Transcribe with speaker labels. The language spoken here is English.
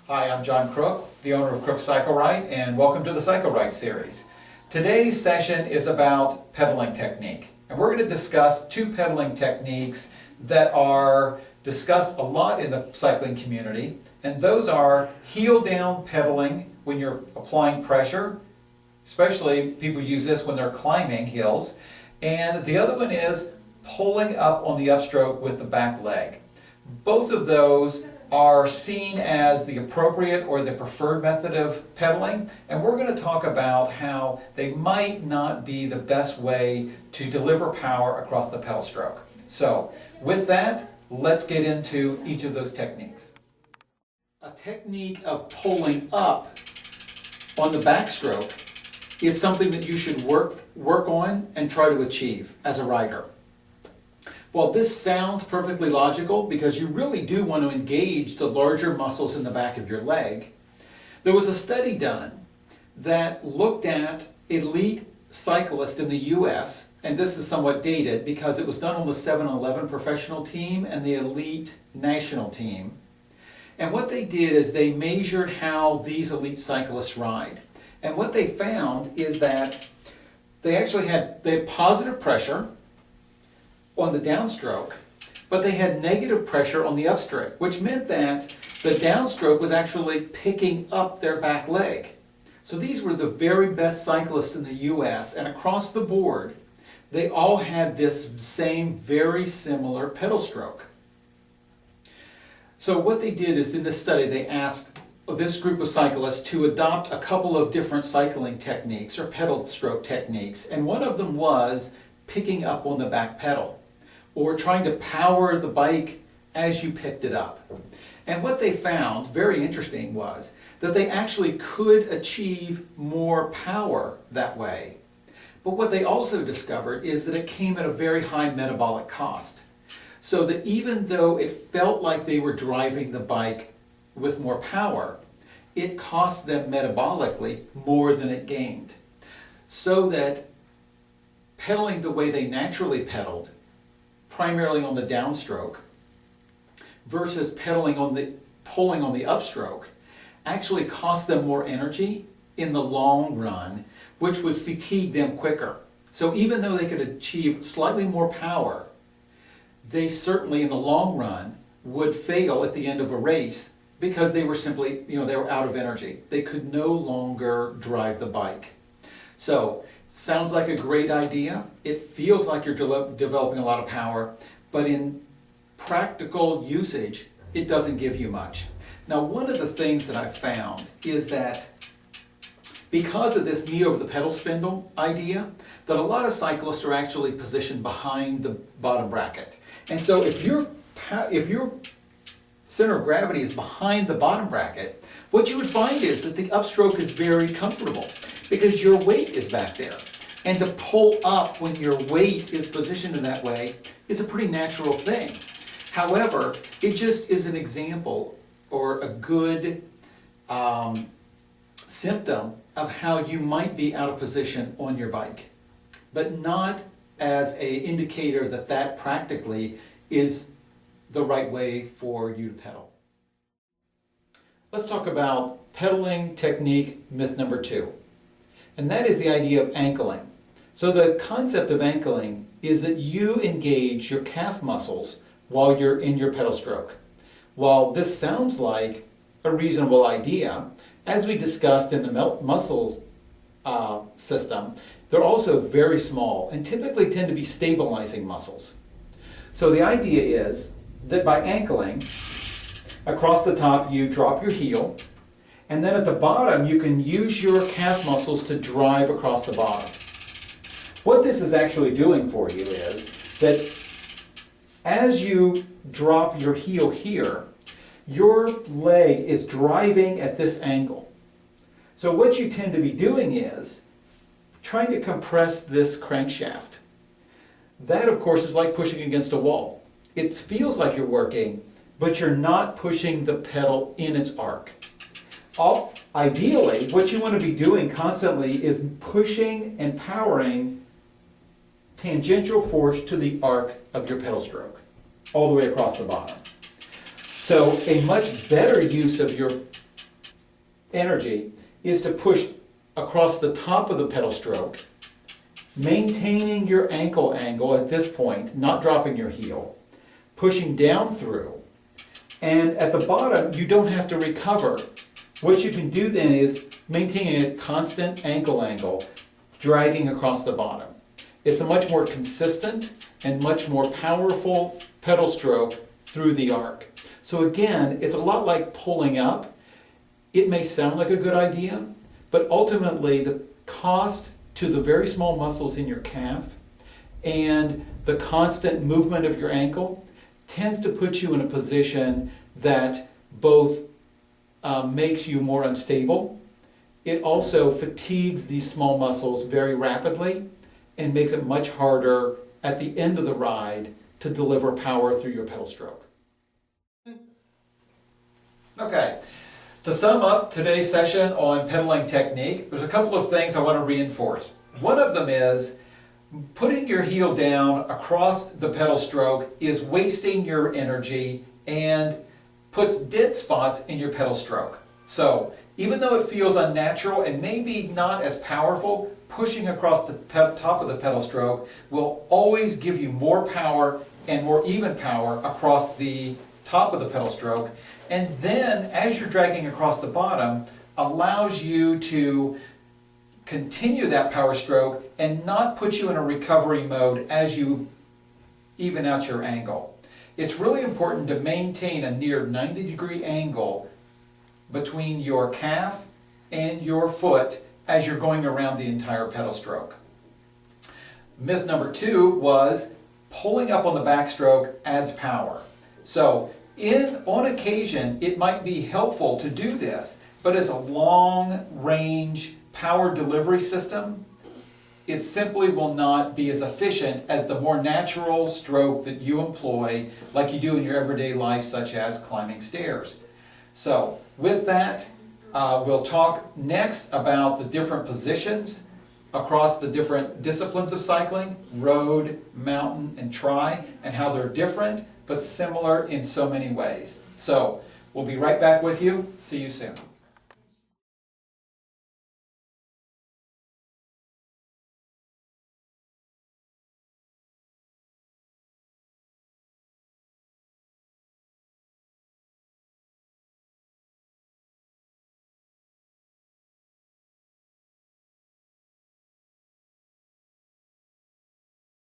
Speaker 1: Hi, I'm John Crook, the owner of Crook Cycle Right, and welcome to the Cycle Right series. Today's session is about pedaling technique, and we're going to discuss two pedaling techniques that are discussed a lot in the cycling community, and those are heel down pedaling when you're applying pressure, especially people use this when they're climbing hills, and the other one is pulling up on the upstroke with the back leg. Both of those are seen as the appropriate or the preferred method of pedaling, and we're going to talk about how they might not be the best way to deliver power across the pedal stroke. So with that, let's get into each of those techniques. A technique of pulling up on the backstroke is something that you should work on and try to achieve as a rider. Well, this sounds perfectly logical because you really do want to engage the larger muscles in the back of your leg. There was a study done that looked at elite cyclists in the US, and this is somewhat dated because it was done on the 7-Eleven professional team and the elite national team. And what they did is they measured how these elite cyclists ride. And what they found is that they actually had positive pressure on the downstroke, but they had negative pressure on the upstroke, which meant that the downstroke was actually picking up their back leg. So these were the very best cyclists in the US, and across the board, they all had this same very similar pedal stroke. So what they did is in this study, they asked this group of cyclists to adopt a couple of different cycling techniques or pedal stroke techniques, and one of them was picking up on the back pedal, or trying to power the bike as you picked it up. And what they found, very interesting, was that they actually could achieve more power that way. But what they also discovered is that it came at a very high metabolic cost. So that even though it felt like they were driving the bike with more power, it cost them metabolically more than it gained. So that pedaling the way they naturally pedaled, primarily on the downstroke, versus pulling on the upstroke, actually cost them more energy in the long run, which would fatigue them quicker. So even though they could achieve slightly more power, they certainly in the long run would fail at the end of a race because they were simply, they were out of energy. They could no longer drive the bike. So sounds like a great idea. It feels like you're developing a lot of power, but in practical usage, it doesn't give you much. Now, one of the things that I've found is that because of this knee over the pedal spindle idea, that a lot of cyclists are actually positioned behind the bottom bracket. And so if your center of gravity is behind the bottom bracket, what you would find is that the upstroke is very comfortable, because your weight is back there. And to pull up when your weight is positioned in that way is a pretty natural thing. However, it just is an example or a good symptom of how you might be out of position on your bike, but not as an indicator that that practically is the right way for you to pedal. Let's talk about pedaling technique myth number 2. And that is the idea of ankling. So the concept of ankling is that you engage your calf muscles while you're in your pedal stroke. While this sounds like a reasonable idea, as we discussed in the muscle system, they're also very small and typically tend to be stabilizing muscles. So the idea is that by ankling, across the top you drop your heel, and then at the bottom, you can use your calf muscles to drive across the bottom. What this is actually doing for you is that as you drop your heel here, your leg is driving at this angle. So what you tend to be doing is trying to compress this crankshaft. That, of course, is like pushing against a wall. It feels like you're working, but you're not pushing the pedal in its arc. Ideally, what you want to be doing constantly is pushing and powering tangential force to the arc of your pedal stroke, all the way across the bottom. So a much better use of your energy is to push across the top of the pedal stroke, maintaining your ankle angle at this point, not dropping your heel, pushing down through, and at the bottom you don't have to recover. What you can do then is maintaining a constant ankle angle, dragging across the bottom. It's a much more consistent and much more powerful pedal stroke through the arc. So again, it's a lot like pulling up. It may sound like a good idea, but ultimately the cost to the very small muscles in your calf and the constant movement of your ankle tends to put you in a position that both makes you more unstable. It also fatigues these small muscles very rapidly and makes it much harder at the end of the ride to deliver power through your pedal stroke. Okay, to sum up today's session on pedaling technique, there's a couple of things I want to reinforce. One of them is putting your heel down across the pedal stroke is wasting your energy and puts dead spots in your pedal stroke. So even though it feels unnatural and maybe not as powerful, pushing across the top of the pedal stroke will always give you more power and more even power across the top of the pedal stroke. And then as you're dragging across the bottom, allows you to continue that power stroke and not put you in a recovery mode as you even out your angle. It's really important to maintain a near 90-degree angle between your calf and your foot as you're going around the entire pedal stroke. Myth number 2 was pulling up on the backstroke adds power. So on occasion it might be helpful to do this, but as a long range power delivery system, it simply will not be as efficient as the more natural stroke that you employ like you do in your everyday life, such as climbing stairs. So with that, we'll talk next about the different positions across the different disciplines of cycling, road, mountain, and tri, and how they're different but similar in so many ways. So we'll be right back with you. See you soon.